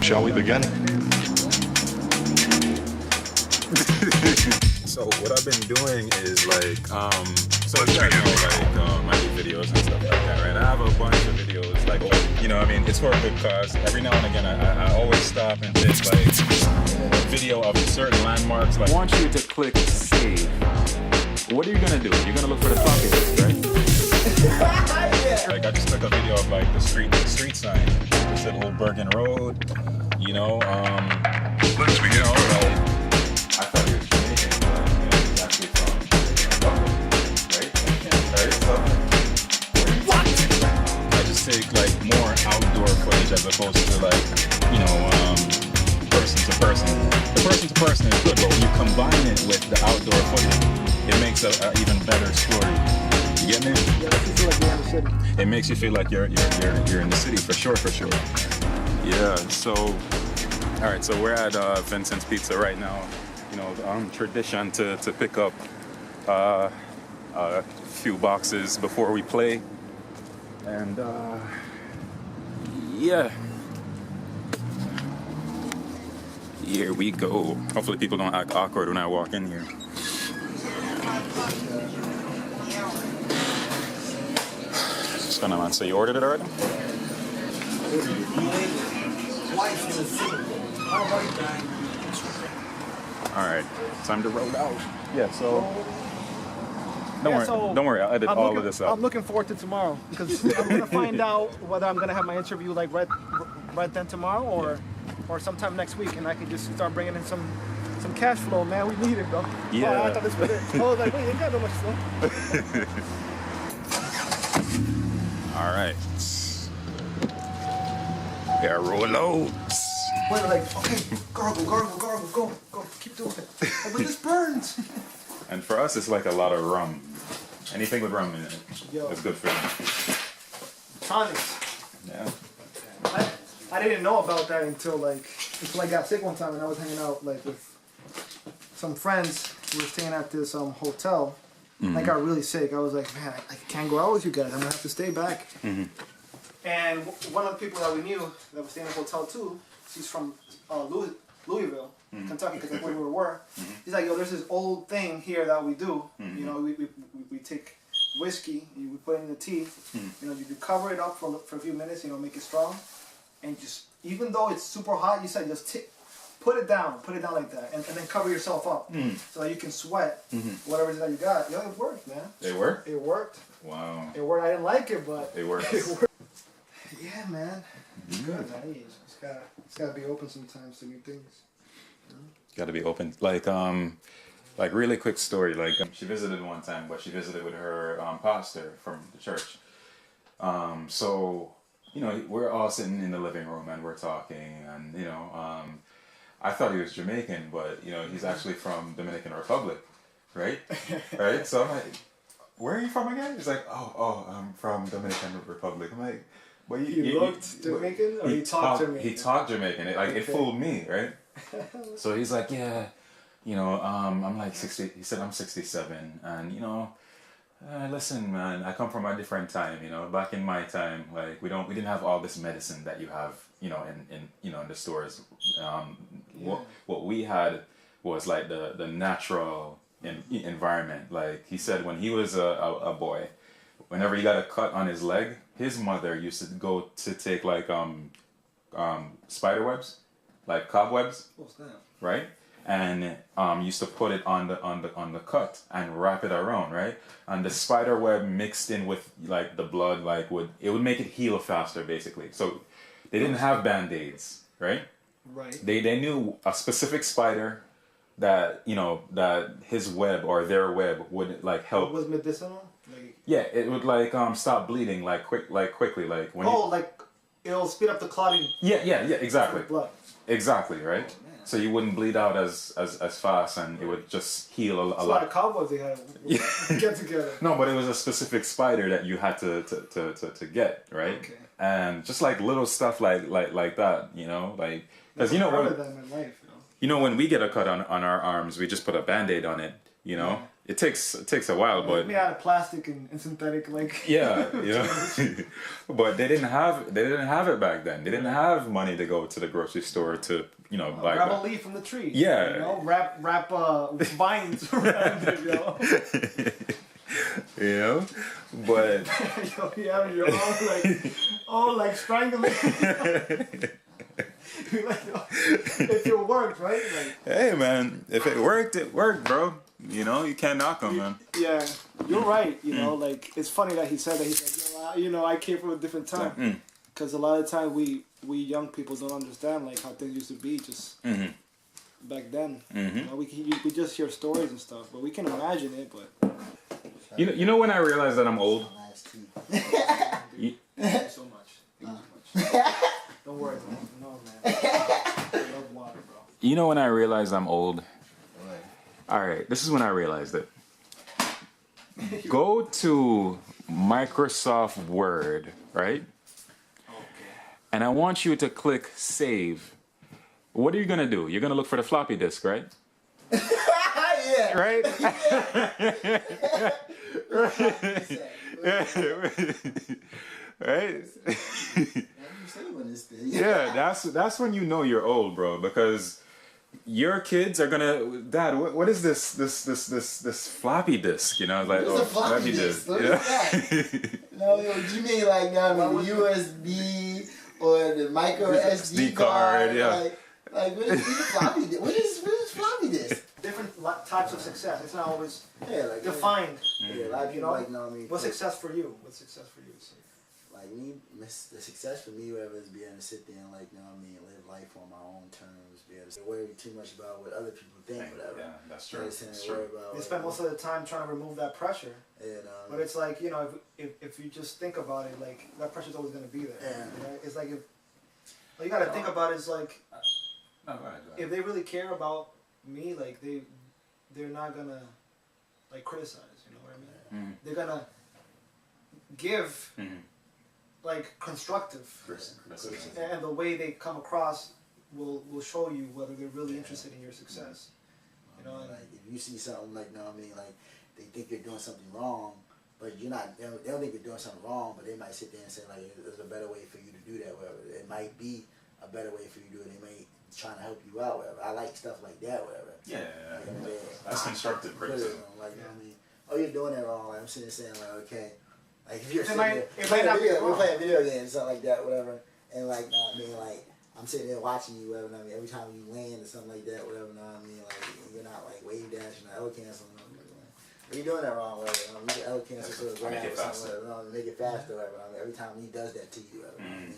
Shall we begin? So what I've been doing is like, so you guys know, like, I do videos and stuff like that, right? I have a bunch of videos, like, you know, I mean, it's for a good cause. Every now and again, I always stop and take like a video of certain landmarks. Like, I want you to click save. What are you gonna do? You're gonna look for the pocket list, right? Like, I just took a video of like the street sign. It said Old Bergen Road. You know, Let's begin. I thought he was Jamaican, but he's actually from right? Right? So, what? I just take like more outdoor footage as opposed to like, you know, person to person. The person to person is good, but when you combine it with the outdoor footage, it makes a even better story. You get me? Yeah, it makes you feel like you're in the city. It makes you feel like you're in the city for sure. Yeah. So, all right. So we're at Vincent's Pizza right now. You know, tradition to pick up a few boxes before we play, and yeah, here we go. Hopefully, people don't act awkward when I walk in here. Gonna man. So you ordered it already? All right, time to roll out. Yeah. So don't worry. I'll edit all of this out. I'm looking forward to tomorrow because I'm gonna find out whether I'm gonna have my interview like right then tomorrow or sometime next week, and I can just start bringing in some cash flow, man. We need it, bro. Yeah. Oh, I thought this was it. I was like, wait, you ain't got no much flow. All right. Yeah, roll out. Wait, like, okay, gargle, go, keep doing it. Oh, but this burns. And for us, it's like a lot of rum. Anything with rum in it, Yo. it's good for you. Tonics. Yeah. I didn't know about that until I got sick one time and I was hanging out like with some friends. We were staying at this hotel. And I got really sick. I was like, man, I can't go out with you guys. I'm gonna have to stay back. And one of the people that we knew that was staying in the hotel too, she's from Louisville, Kentucky, because that's where we were. He's like, yo, there's this old thing here that we do. You know, we take whiskey, we put it in the tea. You know, you cover it up for a few minutes. You know, make it strong, and just even though it's super hot, you said just put it down like that, and then cover yourself up so that you can sweat whatever it is that you got. Yo, it worked, man. It worked? It worked. Wow. It worked. I didn't like it, but It works. It worked. Yeah, man. It's good, man. It's gotta be open sometimes to new things. Got to be open. Like really quick story. Like, she visited one time, but she visited with her pastor from the church. So, you know, we're all sitting in the living room and we're talking, and you know, I thought he was Jamaican, but you know, he's actually from Dominican Republic, right? Right? So I'm like, where are you from again? He's like, oh, I'm from Dominican Republic. I'm like, well, He looked Jamaican, or he talked Jamaican? He talked Jamaican. It fooled me, right? So he's like, yeah, you know, I'm like 60. He said I'm 67, and you know, listen, man, I come from a different time. You know, back in my time, like we didn't have all this medicine that you have, you know, in the stores. What we had was like the natural environment. Like he said, when he was a boy, whenever he got a cut on his leg, his mother used to go to take like spider webs, like cobwebs, right? And used to put it on the cut and wrap it around, right? And the spider web mixed in with like the blood, like would make it heal faster, basically. So they didn't have band-aids, right? Right. They knew a specific spider that, you know, that his web or their web would like help. It was medicinal. Yeah, it would like stop bleeding quickly like when. Like it'll speed up the clotting. Yeah, exactly. Blood. Exactly, right. So you wouldn't bleed out as fast, and it would just heal a A lot lot. of cowboys they had get together. No, but it was a specific spider that you had to get, right? Okay. And just like little stuff like that, you know, like because you know Never when heard of them in life, when we get a cut on our arms, we just put a Band-Aid on it, you know. it takes a while, but made out of plastic and synthetic, like. yeah, but they didn't have it back then. They didn't have money to go to the grocery store to buy Grab that. a leaf from the tree. Yeah. You know, wrap vines around it, But you have your arm like strangling. If it worked, right? hey, man, if it worked, bro. You can't knock them, man. Yeah, you're right. Like it's funny that he said that. He's like, I came from a different time. Because a lot of time we young people don't understand like how things used to be just back then. We just hear stories and stuff, but we can imagine it. But you know when I realized that I'm old. thank you so much. Thank you so much. Don't worry, man. No, man. I love water, bro. You know when I realized I'm old. All right, this is when I realized it. Go to Microsoft Word, right? Okay. And I want you to click save. What are you gonna do? You're gonna look for the floppy disk, right? Yeah. Right? Right? Yeah, that's when you know you're old, bro, because your kids are gonna, Dad, what is this floppy disk? Like, What is a floppy disk? What is that? No, what you mean like the USB or the micro SD card? Yeah. Like what is floppy disk? What is floppy disk? Different types of success. It's not always Yeah, defined. Yeah, a lot of people What's success for you? What's success for you? So, like me, the success for me, whatever, is being able to sit there and live life on my own terms, be able to worry too much about what other people think, whatever. Yeah, that's true. That's true. you spend most of the time trying to remove that pressure, but it's like if you just think about it, like that pressure's always gonna be there. Yeah. It's like you gotta think about it is like No, go ahead. if they really care about me, like they're not gonna like criticize. You know what I mean? They're gonna give. Like constructive, and the way they come across will show you whether they're really interested in your success. Like if you see something like like they think you're doing something wrong, but you're not. They don't think you're doing something wrong, but they might sit there and say like, "There's a better way for you to do that." Whatever. It might be a better way for you to do it. They may trying to help you out. Whatever. I like stuff like that. Whatever. Yeah, that's constructive criticism. Like oh, you're doing that wrong. Like, I'm sitting there saying like, okay. Like if you're It sitting might- there, it might not be we're wrong. playing video games, something like that, whatever, and like, like I'm sitting there watching you, whatever. Every time you land or something like that, whatever. Like you're not like wave dashing or L cancel. You're doing that wrong, whatever. You can L cancel sort of Make it grab or faster. something, whatever. Make it faster, whatever. Every time he does that to you, whatever. And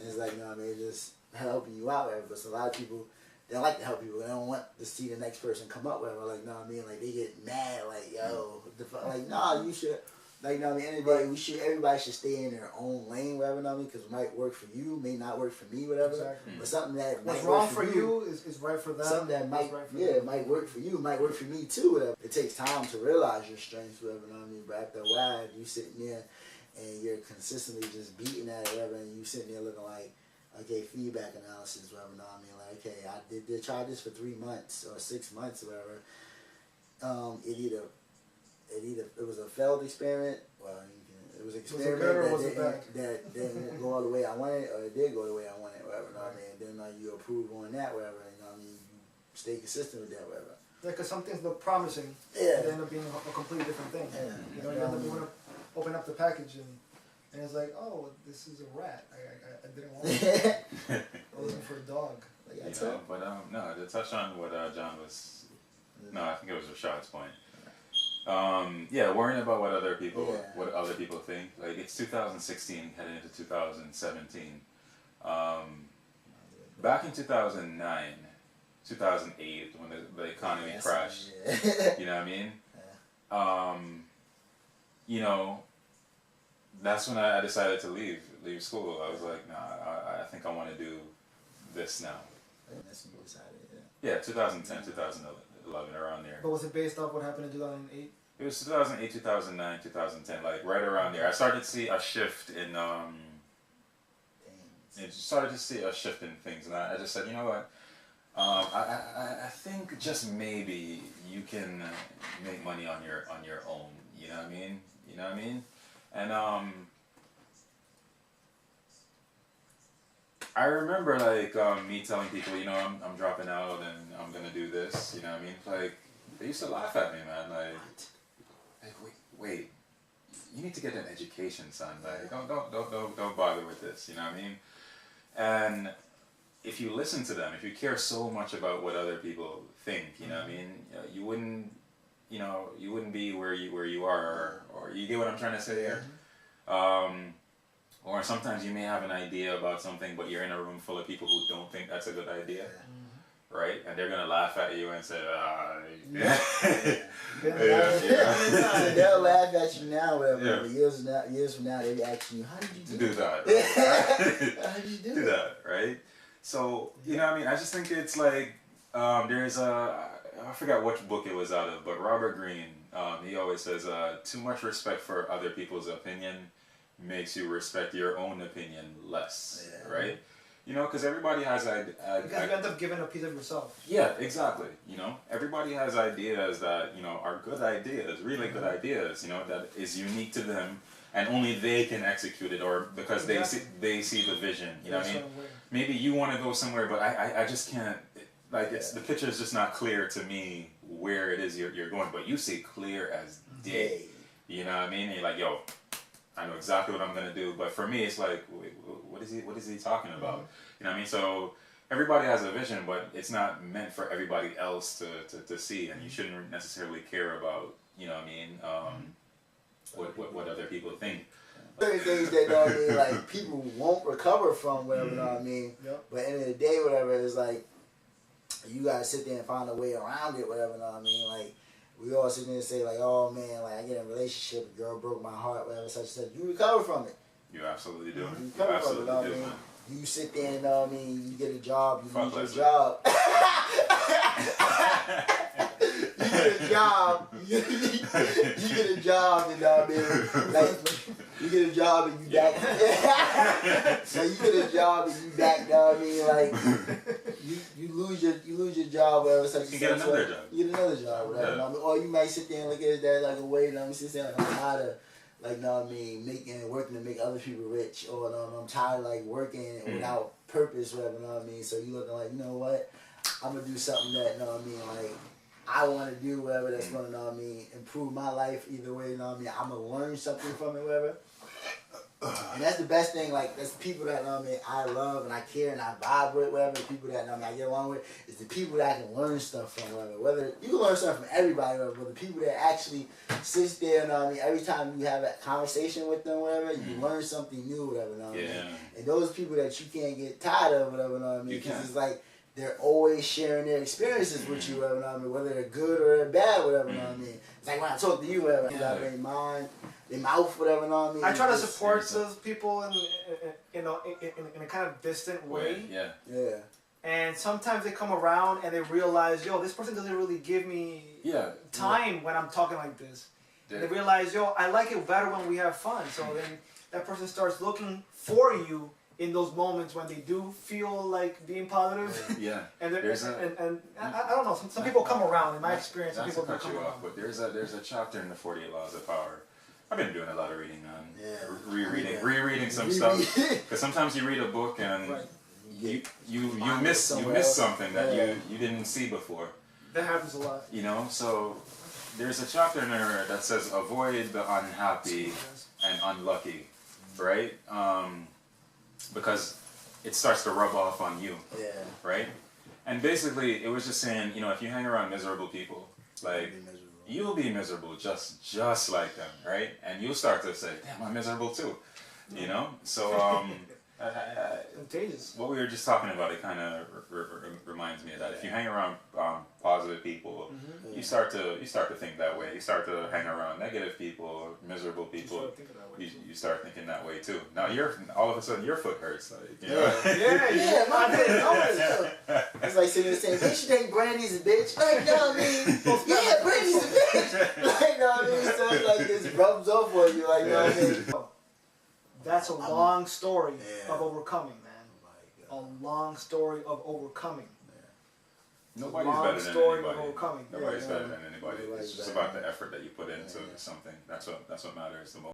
it's like, it's just helping you out, whatever. But so a lot of people. They don't like to help people. They don't want to see the next person come up, whatever. Like, like they get mad, like, yo, like, nah, you should. Like, anybody, everybody should stay in their own lane, whatever, because it might work for you, may not work for me, whatever. Exactly. But something that What's might wrong work for you is right for them. Something that might, right for it might work for you, might work for me too, whatever. It takes time to realize your strengths, whatever, But after a while, if you sitting there and you're consistently just beating at it, whatever, and you sitting there looking like, okay, feedback analysis, whatever, Like, okay, I did try this for 3 months or 6 months, or whatever. It was a failed experiment. Well, it was an experiment good or was it bad? that didn't go all the way I wanted, or it did go the way I wanted, whatever. Then you approve on that, whatever. You stay consistent with that, whatever. Yeah, because some things look promising, Yeah. they end up being a completely different thing. Yeah. You end up you want to open up the package and it's like, oh, this is a rat. I didn't want it. I was looking for a dog. But no, to touch on what John was, I think it was Rashad's point. Worrying about what other people think. Like it's 2016 heading into 2017. Back in 2009, 2008 when the economy crashed. You know what I mean? That's when I decided to leave school. I was like, nah, I think I want to do this now. That's when you decided, Yeah, 2010, 2011, around there. But was it based off what happened in 2008? It was 2008, 2009, 2010, like right around there. I started to see a shift in, started to see a shift in things, and I just said, you know what? I think just maybe you can make money on your own. You know what I mean? You know what I mean? And I remember like me telling people, you know, I'm dropping out and I'm gonna do this. You know what I mean? Like they used to laugh at me, man. Like wait, you need to get an education, son. Like don't bother with this. You know what I mean? And if you listen to them, if you care so much about what other people think, you know what I mean, you wouldn't be where you are, or you get what I'm trying to say here. Or sometimes you may have an idea about something, but you're in a room full of people who don't think that's a good idea, right? And they're gonna laugh at you and say, yeah. They'll laugh at you now, whatever. Yeah. But years from now, they be asking you, how did you do that? How did you do do that, right? So, you know what I mean? I just think it's like, there's I forgot which book it was out of, but Robert Greene, he always says, too much respect for other people's opinion makes you respect your own opinion less, right? You know, because everybody has Because you end up giving a piece of yourself. yeah, exactly. You know, everybody has ideas that, you know, are good ideas, really good ideas, you know, that is unique to them, and only they can execute it, or because they see the vision, you know what I mean? Maybe you want to go somewhere, but I just can't, like, the picture is just not clear to me where it is you're going, but you see clear as day, you know what I mean? And you're like, yo, I know exactly what I'm gonna do, but for me, it's like, wait, what is he talking about? You know what I mean? So everybody has a vision, but it's not meant for everybody else to see, and you shouldn't necessarily care about, you know what I mean, what other people think. Certain things that, you know what I mean, like, people won't recover from, whatever, you know what I mean? Yep. But at the end of the day, whatever, it's like, you gotta sit there and find a way around it, whatever, you know what I mean? Like, we all sit there and say, like, oh man, like, I get in a relationship, a girl broke my heart, whatever, such and such. You recover from it. You absolutely do. You You recover from it, you know what I absolutely do, mean? man. You sit there and, you know what I mean, you get a job, you Fuck lose Leslie. your job. You get a job, you get a job, you know what I mean? Like, you get a job and you back. So you get a job and you back, you know what I mean? Like, you lose your job, whatever. Such You get another job. You get another job, whatever. Yeah. You know what I mean? Or you might sit there and look at that like a way, you know what I mean? Sit there like, I'm tired of, like, you know what I mean, working to make other people rich, or I'm tired of, like, working without purpose, whatever, you know what I mean? So you looking like, you know what? I'm gonna do something that, you know what I mean, like, I want to do whatever that's gonna, you know what I mean, improve my life either way, you know what I mean? I'm gonna learn something from it, whatever. And that's the best thing, like, that's people that, you know what I mean, I love and I care and I vibe with, whatever, the people that, you know what I mean, I get along with, is the people that I can learn stuff from, whatever. Whether, you can learn stuff from everybody, whatever, but the people that actually sits there, you know what I mean, every time you have a conversation with them, whatever, you learn something new, whatever, you know what I mean? And those people that you can't get tired of, whatever, you know what I mean, because it's like, they're always sharing their experiences with you, whatever, you know what I mean, whether they're good or they're bad, whatever, you know what I mean. It's like when I talk to you, whatever, you know, their mind, their mouth, whatever, you know what I mean. I try to Just- support those people in a kind of distant way. Yeah. Yeah. And sometimes they come around and they realize, yo, this person doesn't really give me time when I'm talking like this. Yeah. They realize, yo, I like it better when we have fun. So then that person starts looking for you in those moments when they do feel like being positive. Yeah. And, There's I don't know, some people come around, in my experience, some Not people to do cut come you around. off, but there's a chapter in the 48 Laws of Power. I've been doing a lot of reading, man. Yeah. Rereading some stuff. Because sometimes you read a book and Right. you Find it miss somewhere else. something that Yeah. you didn't see before. That happens a lot. You know, so there's a chapter in there that says avoid the unhappy and unlucky, right? Because it starts to rub off on you, Yeah. right? And basically, it was just saying, you know, if you hang around miserable people, like, you'll be miserable just like them, right? And you'll start to say, damn, I'm miserable too, you know? So, Contagious. what we were just talking about, it kind of reminds me of that. If you hang around positive people, you start to think that way. You start to hang around negative people, miserable people. You start thinking that way too. Now all of a sudden your foot hurts, like, you know? Yeah, my foot always. It's like sitting there saying, bitch, you think Brandy's a bitch? Like, you know what I mean? Yeah, Brandy's a bitch. Like, you know what I mean? So it's like this rubs off on you, like, you know what I mean? That's a long story Yeah. of overcoming, man. A long story of overcoming. Nobody's long better than story of anybody. overcoming. Nobody's Yeah, better yeah. than anybody. Nobody's It's just better. about the effort that you put into Yeah. something. That's what matters the most.